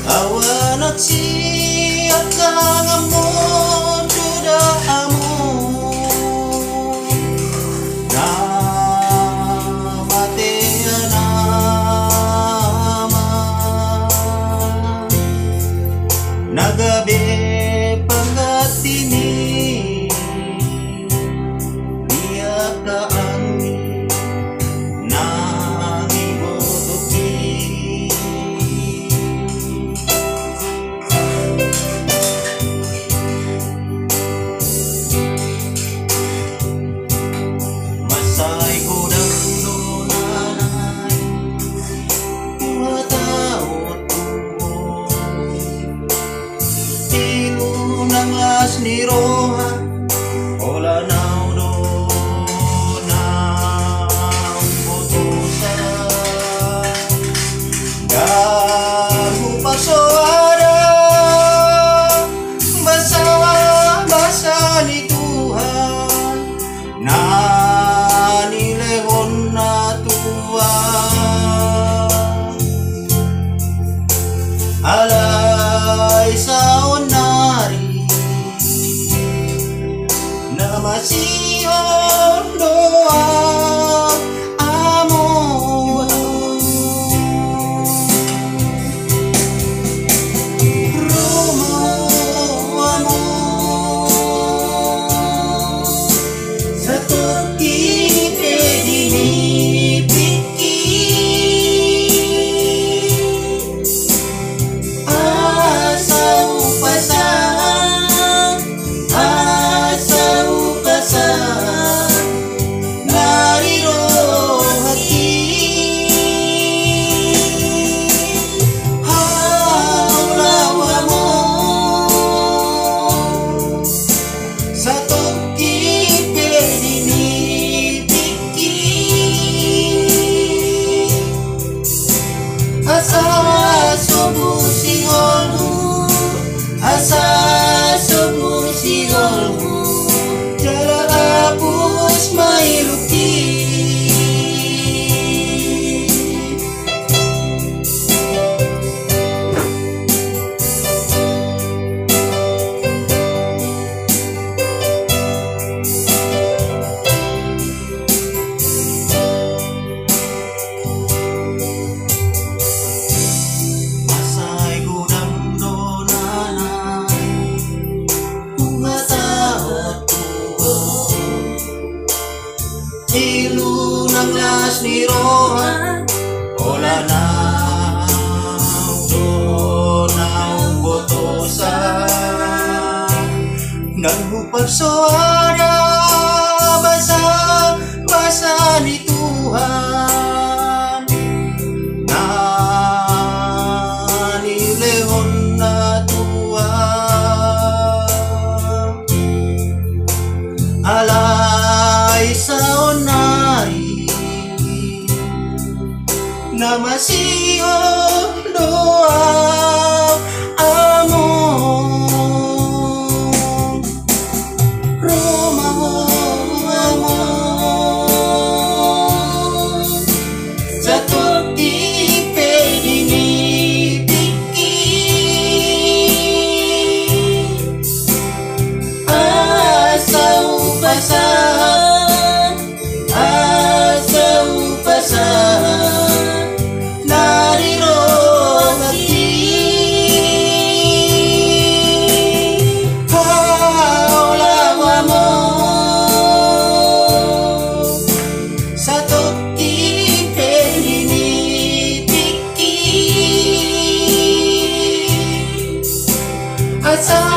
awan at siat lang amon sudah amon na matea naman nagabi pagkatini dia kaangin ni roha ola naudo na putusa gahu pasoada basa ni Tuhan na nilehon na Tuhan alay sa onari Namasiyon doa amon Romo amon sa toki pedini piki asa upasan asa subuh sigolmu jala hapus mailuki ilu ng las ni roha ola na do na botosa nagupag soada basa ni Tuhan na nilehon na Tuhan alay sa onari namasiyon doa amon Roma amon sa toki pedini piki asa upasan Asa